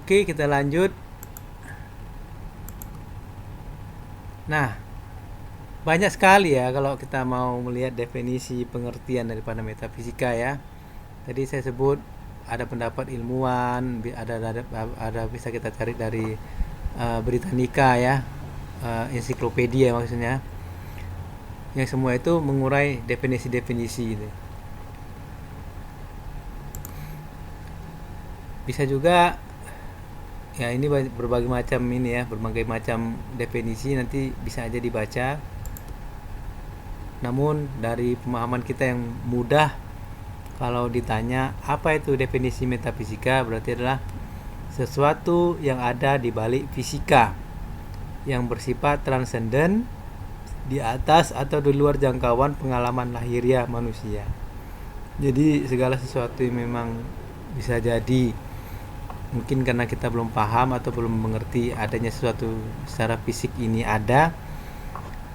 Oke, kita lanjut. Nah, banyak sekali ya kalau kita mau melihat definisi pengertian daripada metafisika ya. Tadi saya sebut ada pendapat ilmuwan, ada bisa kita cari dari Britannica ya, ensiklopedia maksudnya. Yang semua itu mengurai definisi-definisi gitu. Bisa juga ya, ini berbagai macam ini ya, berbagai macam definisi nanti bisa aja dibaca. Namun dari pemahaman kita yang mudah, kalau ditanya apa itu definisi metafisika, berarti adalah sesuatu yang ada di balik fisika yang bersifat transenden, di atas atau di luar jangkauan pengalaman lahiriah manusia. Jadi segala sesuatu yang memang bisa jadi mungkin karena kita belum paham atau belum mengerti adanya sesuatu secara fisik ini ada,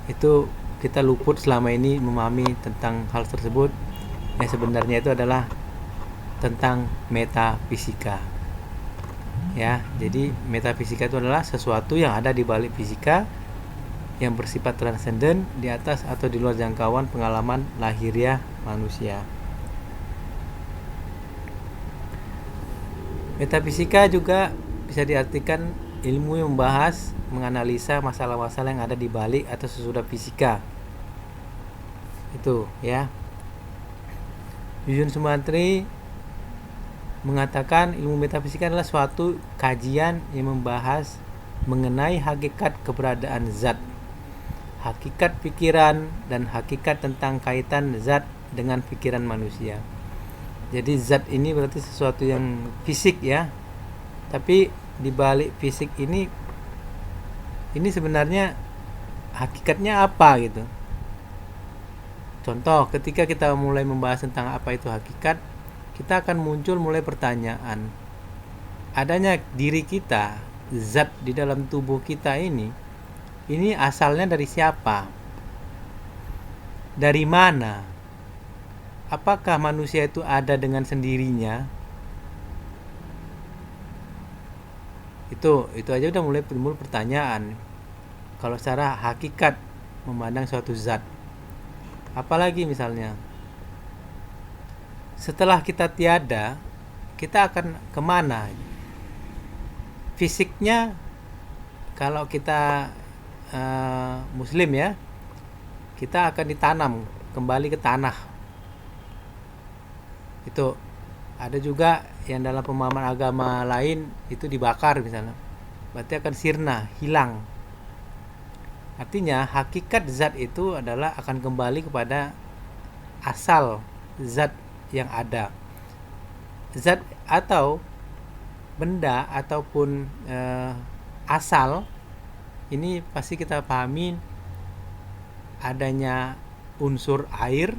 itu kita luput selama ini memahami tentang hal tersebut, yang sebenarnya itu adalah tentang metafisika ya. Jadi metafisika itu adalah sesuatu yang ada di balik fisika yang bersifat transenden, di atas atau di luar jangkauan pengalaman lahiriah manusia. Metafisika juga bisa diartikan ilmu yang membahas, menganalisa masalah-masalah yang ada di balik atau sesudah fisika. Itu ya. Yujun Sumantri mengatakan ilmu metafisika adalah suatu kajian yang membahas mengenai hakikat keberadaan zat, hakikat pikiran, dan hakikat tentang kaitan zat dengan pikiran manusia. Jadi zat ini berarti sesuatu yang fisik ya. Tapi di balik fisik ini sebenarnya hakikatnya apa gitu. Contoh, ketika kita mulai membahas tentang apa itu hakikat, kita akan muncul mulai pertanyaan. Adanya diri kita, zat di dalam tubuh kita ini asalnya dari siapa? Dari mana? Apakah manusia itu ada dengan sendirinya? Itu aja udah mulai timbul pertanyaan. Kalau secara hakikat memandang suatu zat. Apalagi misalnya, setelah kita tiada, kita akan kemana? Fisiknya, kalau kita muslim ya, kita akan ditanam kembali ke tanah. Itu ada juga yang dalam pemahaman agama lain itu dibakar misalnya, berarti akan sirna, hilang. Artinya hakikat zat itu adalah akan kembali kepada asal zat yang ada. Zat atau benda ataupun asal ini pasti kita pahami adanya unsur air,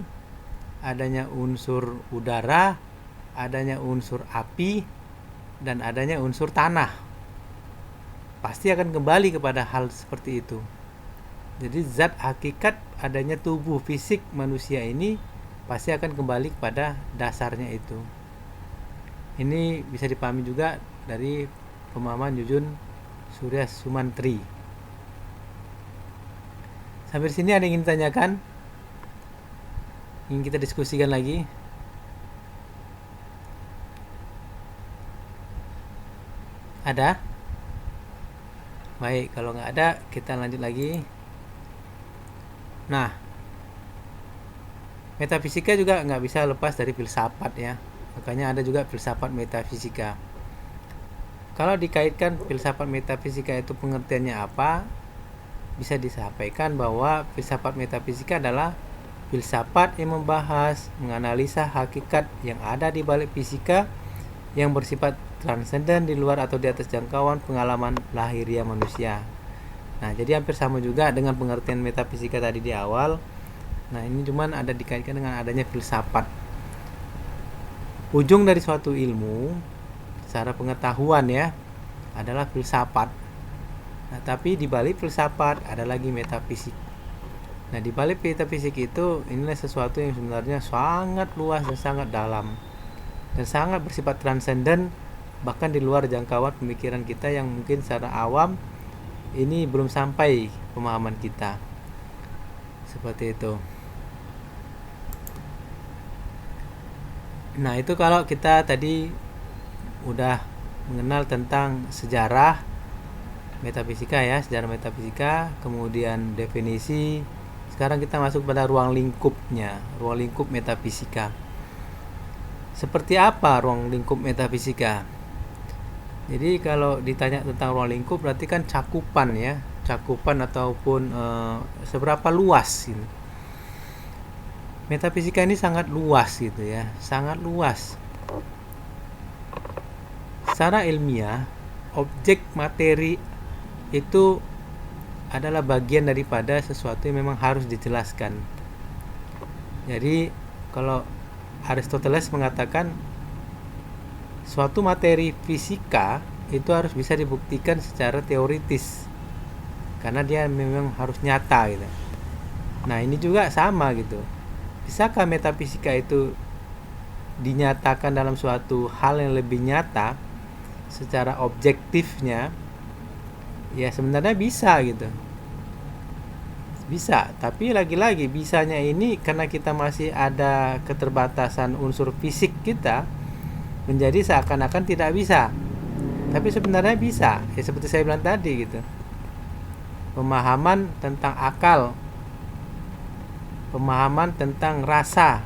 adanya unsur udara, adanya unsur api, dan adanya unsur tanah. Pasti akan kembali kepada hal seperti itu. Jadi zat hakikat adanya tubuh fisik manusia ini pasti akan kembali kepada dasarnya itu. Ini bisa dipahami juga dari pemahaman Yujun Surya Sumantri. Sampai sini ada yang ingin ditanyakan? Ingin kita diskusikan lagi? Ada? Baik, kalau nggak ada kita lanjut lagi. Nah, metafisika juga nggak bisa lepas dari filsafat ya. Makanya ada juga filsafat metafisika. Kalau dikaitkan filsafat metafisika itu pengertiannya apa, bisa disampaikan bahwa filsafat metafisika adalah filsafat yang membahas, menganalisa hakikat yang ada di balik fisika yang bersifat transenden, di luar atau di atas jangkauan pengalaman lahiriah manusia. Nah, jadi hampir sama juga dengan pengertian metafisika tadi di awal. Nah, ini cuman ada dikaitkan dengan adanya filsafat. Ujung dari suatu ilmu secara pengetahuan ya adalah filsafat. Nah, tapi di balik filsafat ada lagi metafisik. Nah, di balik metafisik itu inilah sesuatu yang sebenarnya sangat luas dan sangat dalam dan sangat bersifat transenden bahkan di luar jangkauan pemikiran kita yang mungkin secara awam ini belum sampai pemahaman kita. Seperti itu. Nah, itu kalau kita tadi udah mengenal tentang sejarah metafisika ya, sejarah metafisika, kemudian definisi. Sekarang kita masuk pada ruang lingkupnya, ruang lingkup metafisika. Seperti apa ruang lingkup metafisika? Jadi kalau ditanya tentang ruang lingkup berarti kan cakupan ya, cakupan ataupun seberapa luas gitu. Metafisika ini sangat luas gitu ya, sangat luas. Secara ilmiah, objek materi itu adalah bagian daripada sesuatu yang memang harus dijelaskan. Jadi kalau Aristoteles mengatakan suatu materi fisika itu harus bisa dibuktikan secara teoritis karena dia memang harus nyata gitu. Nah, ini juga sama gitu. Bisakah metafisika itu dinyatakan dalam suatu hal yang lebih nyata secara objektifnya? Ya sebenarnya bisa gitu. Bisa, tapi lagi-lagi bisanya ini karena kita masih ada keterbatasan unsur fisik kita menjadi seakan-akan tidak bisa. Tapi sebenarnya bisa. Ya seperti saya bilang tadi gitu. Pemahaman tentang akal, pemahaman tentang rasa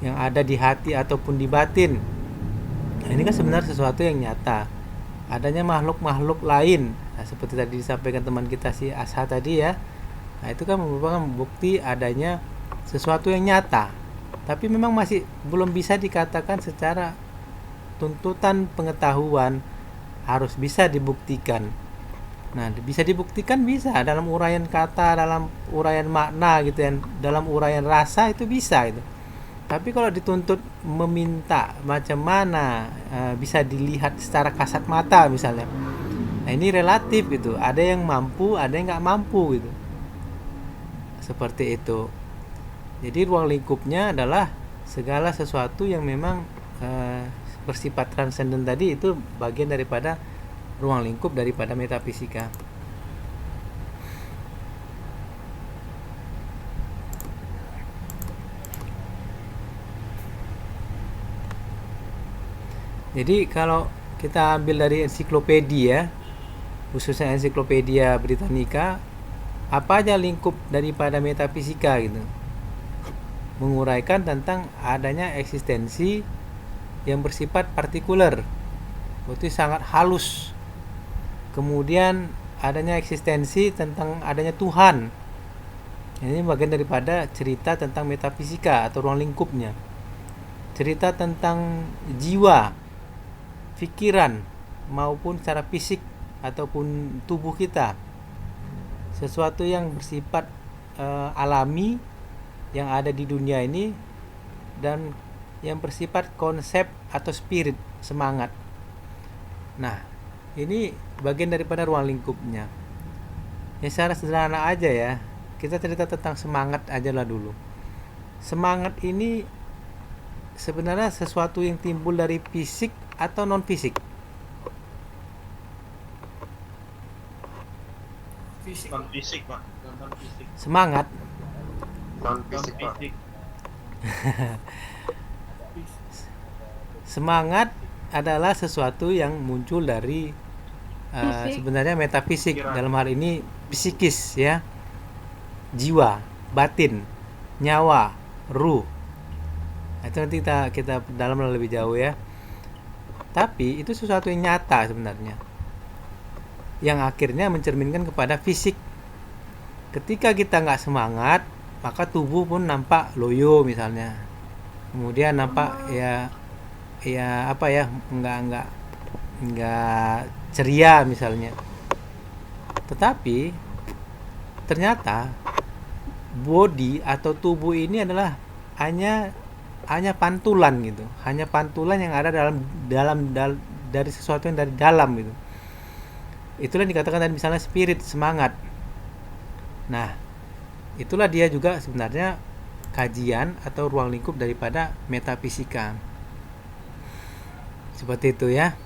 yang ada di hati ataupun di batin. Nah, ini kan sebenarnya sesuatu yang nyata. Adanya makhluk-makhluk lain, nah, seperti tadi disampaikan teman kita si Asha tadi ya. Nah, itu kan merupakan bukti adanya sesuatu yang nyata. Tapi memang masih belum bisa dikatakan secara tuntutan pengetahuan harus bisa dibuktikan. Nah, bisa dibuktikan bisa dalam uraian kata, dalam uraian makna gitu ya, dalam uraian rasa itu bisa itu. Tapi kalau dituntut meminta macam mana bisa dilihat secara kasat mata misalnya. Nah, ini relatif gitu. Ada yang mampu, ada yang nggak mampu gitu. Seperti itu. Jadi ruang lingkupnya adalah segala sesuatu yang memang bersifat transenden tadi itu bagian daripada ruang lingkup daripada metafisika. Jadi kalau kita ambil dari ensiklopedia, khususnya ensiklopedia Britannica, apa aja lingkup daripada metafisika gitu? Menguraikan tentang adanya eksistensi yang bersifat partikular, berarti sangat halus. Kemudian adanya eksistensi tentang adanya Tuhan. Ini bagian daripada cerita tentang metafisika atau ruang lingkupnya. Cerita tentang jiwa, pikiran maupun secara fisik ataupun tubuh kita, sesuatu yang bersifat alami yang ada di dunia ini dan yang bersifat konsep atau spirit, semangat. Nah, ini bagian daripada ruang lingkupnya. Ya secara sederhana aja ya, kita cerita tentang semangat aja lah dulu. Semangat ini sebenarnya sesuatu yang timbul dari fisik atau non fisik? Non fisik pak. Semangat Non fisik pak. semangat adalah sesuatu yang muncul dari sebenarnya metafisik, dalam hal ini psikis ya, jiwa, batin, nyawa, ruh. Itu nanti kita dalam lebih jauh ya. Tapi itu sesuatu yang nyata sebenarnya, yang akhirnya mencerminkan kepada fisik. Ketika kita nggak semangat, maka tubuh pun nampak loyo misalnya. Kemudian nampak ya apa ya, nggak ceria misalnya. Tetapi ternyata body atau tubuh ini adalah hanya pantulan gitu, hanya pantulan yang ada dalam dari sesuatu yang dari dalam gitu. Itulah yang dikatakan tadi misalnya spirit, semangat. Nah, itulah dia juga sebenarnya kajian atau ruang lingkup daripada metafisika. Seperti itu ya.